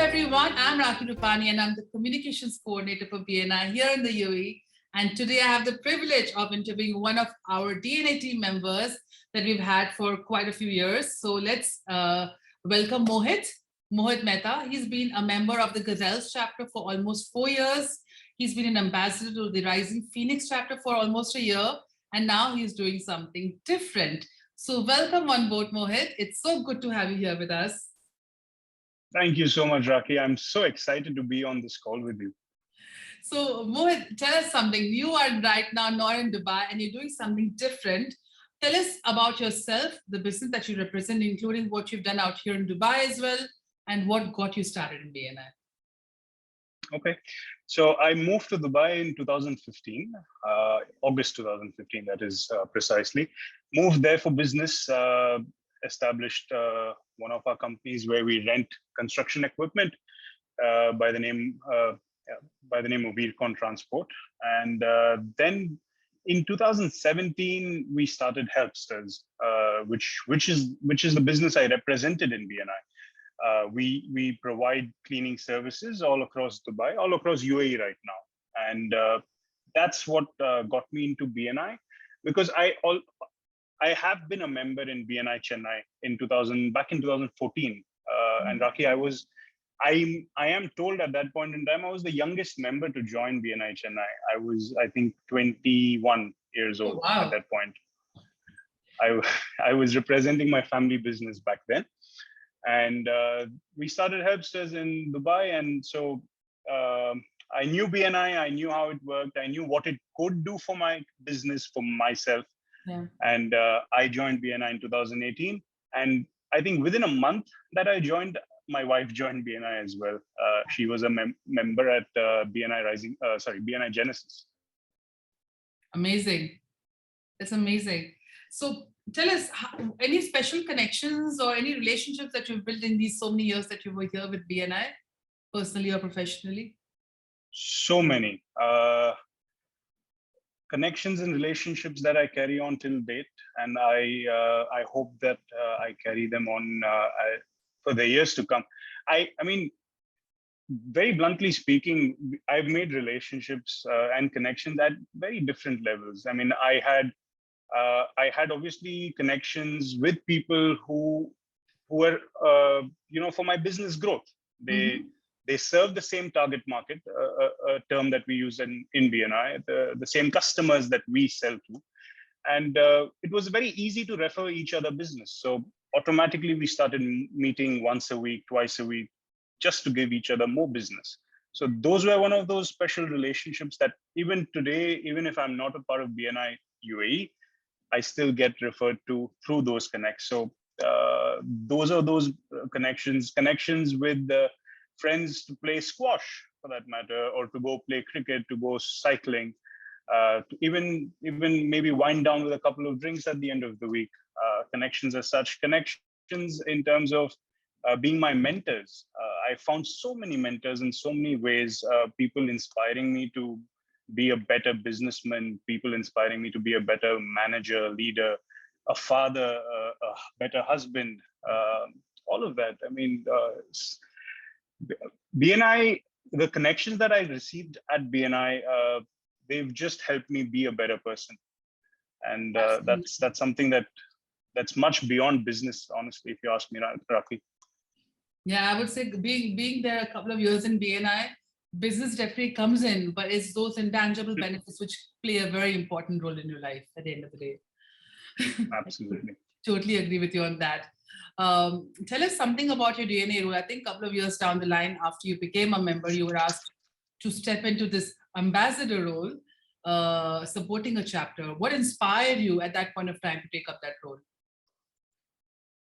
everyone, I'm Raakhi Rupani and I'm the Communications Coordinator for BNI here in the UAE. And today I have the privilege of interviewing one of our DNA team members that we've had for quite a few years. So let's welcome Mohit Mehta. He's been a member of the Gazelles chapter for almost 4 years. He's been an ambassador to the Rising Phoenix chapter for almost a year. And now he's doing something different. So welcome on board, Mohit. It's so good to have you here with us. Thank you so much, Raakhi. I'm so excited to be on this call with you. So Mohit, tell us something. You are right now not in Dubai and you're doing something different. Tell us about yourself, the business that you represent, including what you've done out here in Dubai as well, and what got you started in BNI. Okay, so I moved to Dubai in 2015, August 2015, that is precisely. Moved there for business, established one of our companies where we rent construction equipment by the name of Vircon Transport. And then in 2017, we started Helpsters, which is the business I represented in BNI. We provide cleaning services all across Dubai, all across UAE right now. And that's what got me into BNI, because I have been a member in BNI Chennai back in 2014. And Raakhi, I am told at that point in time, I was the youngest member to join BNI Chennai. I was, I think, 21 years old at that point. I was representing my family business back then. And we started Helpsters in Dubai. And so I knew BNI, I knew how it worked. I knew what it could do for my business, for myself. Yeah. And I joined BNI in 2018. And I think within a month that I joined, my wife joined BNI as well. She was a member at BNI Genesis. Amazing. That's amazing. So tell us, any special connections or any relationships that you've built in these so many years that you were here with BNI, personally or professionally? So many. Connections and relationships that I carry on till date, and I hope that I carry them on for the years to come. I mean, very bluntly speaking, I've made relationships and connections at very different levels. I mean, I had obviously connections with people who were for my business growth. They serve the same target market, a term that we use in BNI, the same customers that we sell to. And it was very easy to refer each other business. So automatically we started meeting once a week, twice a week, just to give each other more business. So those were one of those special relationships that even today, even if I'm not a part of BNI UAE, I still get referred to through those connects. So those are those connections with the friends to play squash, for that matter, or to go play cricket, to go cycling, to even maybe wind down with a couple of drinks at the end of the week. Connections as such, connections in terms of being my mentors. I found so many mentors in so many ways, people inspiring me to be a better businessman, people inspiring me to be a better manager, leader, a father, a better husband, all of that. I mean, BNI, the connections that I received at BNI, they've just helped me be a better person. And that's something that's much beyond business, honestly, if you ask me, Raakhi. Yeah, I would say being there a couple of years in BNI, business definitely comes in, but it's those intangible benefits which play a very important role in your life at the end of the day. Absolutely. Totally agree with you on that. Tell us something about your DNA rule. I think a couple of years down the line, after you became a member, you were asked to step into this ambassador role, supporting a chapter. What inspired you at that point of time to take up that role?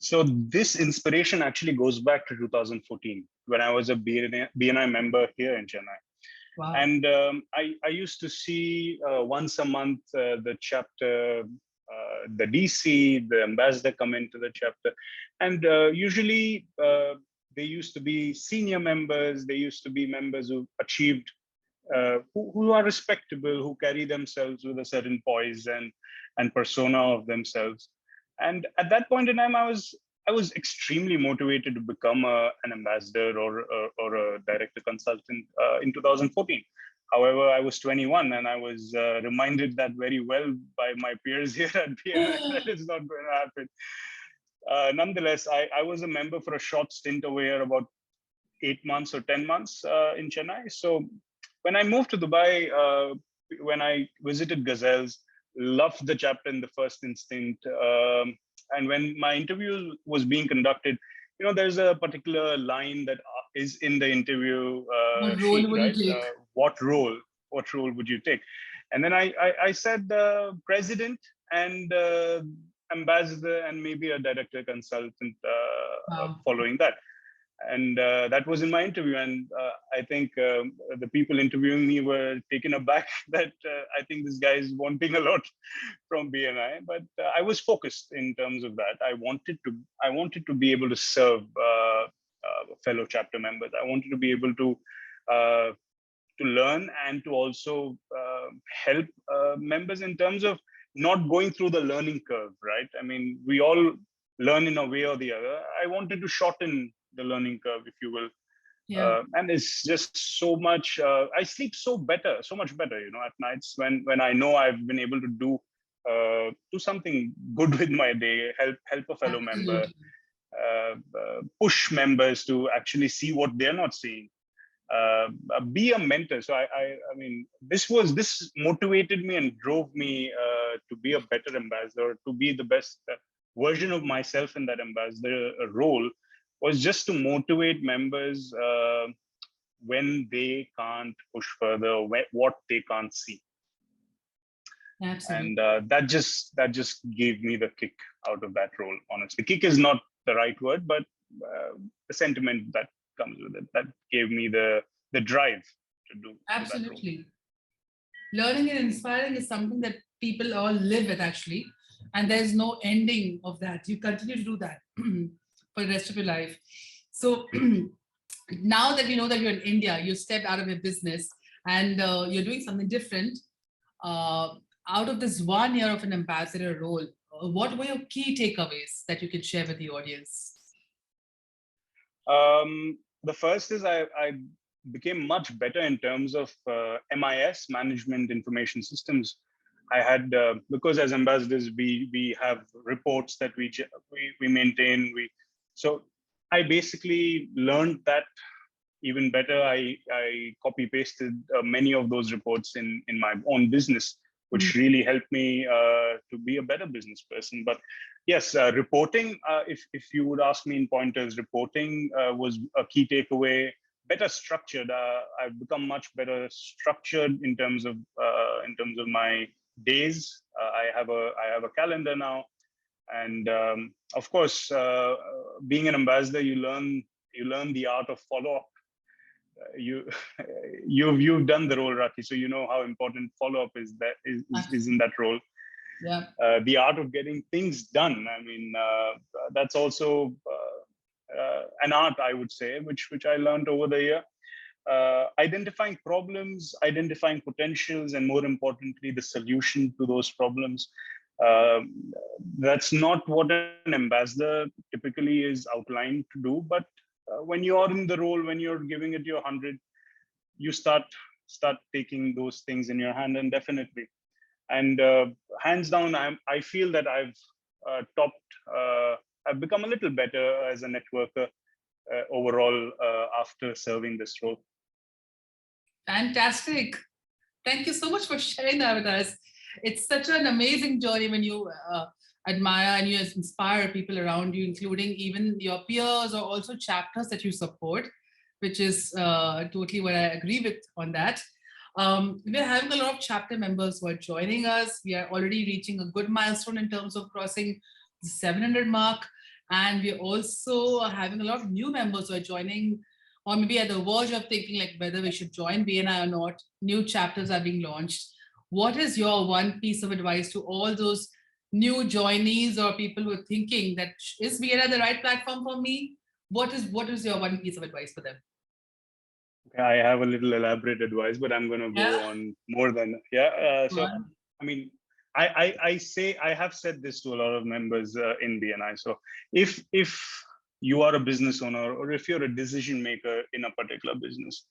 So this inspiration actually goes back to 2014, when I was a BNI member here in Chennai. Wow. And I used to see once a month the chapter, the DC, the ambassador come into the chapter. And usually they used to be senior members. They used to be members who achieved, who are respectable, who carry themselves with a certain poise and persona of themselves. And at that point in time, I was I was extremely motivated to become an ambassador or a director consultant in 2014. However, I was 21 and I was reminded that very well by my peers here at BNI that it's not going to happen. Nonetheless, I was a member for a short stint over here, about 8 months or 10 months in Chennai. So when I moved to Dubai, when I visited Gazelles, loved the chapter in the first instinct. And when my interview was being conducted, there's a particular line that is in the interview What role sheet, would you right? take? What role would you take? And then I said president and ambassador and maybe a director consultant Wow. following that. And that was in my interview. And I think the people interviewing me were taken aback that I think this guy is wanting a lot from BNI. But I was focused in terms of that. I wanted to be able to serve fellow chapter members. I wanted to be able to learn and to also help members in terms of not going through the learning curve, right? I mean, we all learn in a way or the other. I wanted to shorten the learning curve, if you will. Yeah. And it's just so much, I sleep so much better, at nights when I know I've been able to do something good with my day, help a fellow member, Absolutely. push members to actually see what they're not seeing. Be a mentor. So I mean, this motivated me and drove me to be a better ambassador, to be the best version of myself in that ambassador role, was just to motivate members when they can't push further, what they can't see. Absolutely. And that just gave me the kick out of that role. Honestly, kick is not the right word, but the sentiment that comes with it, that gave me the drive to do Absolutely. Learning and inspiring is something that people all live with, actually, and there's no ending of that. You continue to do that for the rest of your life. So now that we know that you're in India, you stepped out of your business and you're doing something different. Out of this 1 year of an ambassador role, what were your key takeaways that you can share with the audience? The first is I became much better in terms of MIS, Management Information Systems. I had, because as ambassadors, we have reports that we maintain. So I basically learned that even better. I copy pasted many of those reports in my own business, which really helped me to be a better business person. But yes, reporting, if you would ask me in pointers, reporting was a key takeaway. Better structured. I've become much better structured in terms of my days. I have a calendar now, and of course, being an ambassador, you learn the art of follow-up. You've done the role, Raakhi, so you know how important follow-up is in that role. Yeah. The art of getting things done. I mean, that's also an art, I would say, which I learned over the year. Identifying problems, identifying potentials, and more importantly, the solution to those problems. That's not what an ambassador typically is outlined to do, but when you are in the role, when you're giving it your 100, you start taking those things in your hand, and definitely. And hands down, I feel that I've become a little better as a networker overall after serving this role. Fantastic. Thank you so much for sharing that with us. It's such an amazing journey when you admire and you inspire people around you, including even your peers or also chapters that you support, which is totally what I agree with on that. We're having a lot of chapter members who are joining us. We are already reaching a good milestone in terms of crossing the 700 mark. And we're also having a lot of new members who are joining, or maybe at the verge of thinking like whether we should join BNI or not. New chapters are being launched. What is your one piece of advice to all those new joinees or people who are thinking that is BNI the right platform for me? What is your one piece of advice for them? I have a little elaborate advice, but I'm going to go on more than, yeah. So, I mean, I have said this to a lot of members in BNI. So if you are a business owner or if you're a decision maker in a particular business,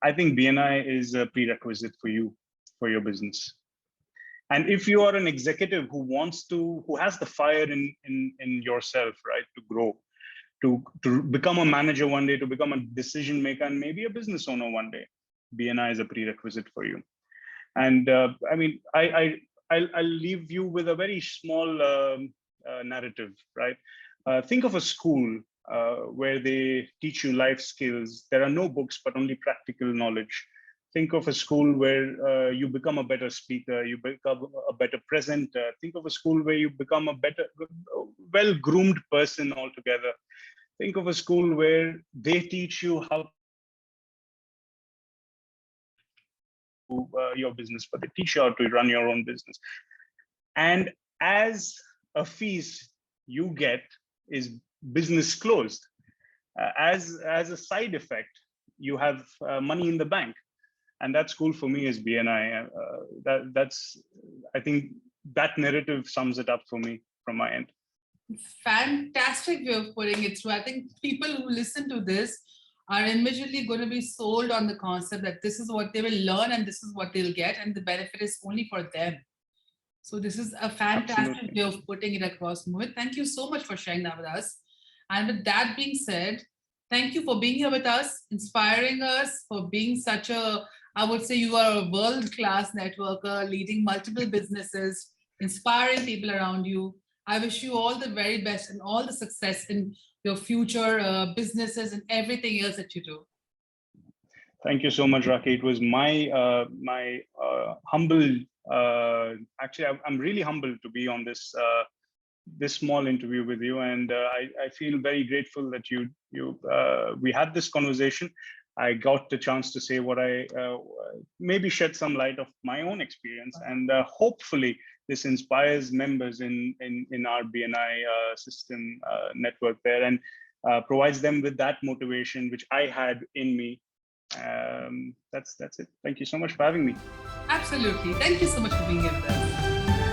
I think BNI is a prerequisite for you, for your business. And if you are an executive who has the fire in yourself, right, to grow, to become a manager one day, to become a decision maker, and maybe a business owner one day, BNI is a prerequisite for you. And I mean, I'll leave you with a very small narrative, right? Think of a school where they teach you life skills. There are no books, but only practical knowledge. Think of a school where you become a better speaker, you become a better presenter. Think of a school where you become a better, well-groomed person altogether. Think of a school where they teach you how your business, but they teach you how to run your own business. And as a fees you get is business closed. As a side effect, you have money in the bank. And that school for me is BNI. That's, I think that narrative sums it up for me from my end. Fantastic way of putting it through. I think people who listen to this are immediately going to be sold on the concept that this is what they will learn and this is what they'll get, and the benefit is only for them. So this is a fantastic way of putting it across, Mohit. Thank you so much for sharing that with us. And with that being said, thank you for being here with us, inspiring us, for being such a, I would say you are a world-class networker, leading multiple businesses, inspiring people around you. I wish you all the very best and all the success in your future businesses and everything else that you do. Thank you so much, Raakhi. It was my humble. Actually, I'm really humbled to be on this this small interview with you, and I feel very grateful that we had this conversation. I got the chance to say what I maybe shed some light of my own experience, and hopefully this inspires members in our BNI system network there, and provides them with that motivation which I had in me. That's it. Thank you so much for having me. Absolutely. Thank you so much for being here with us.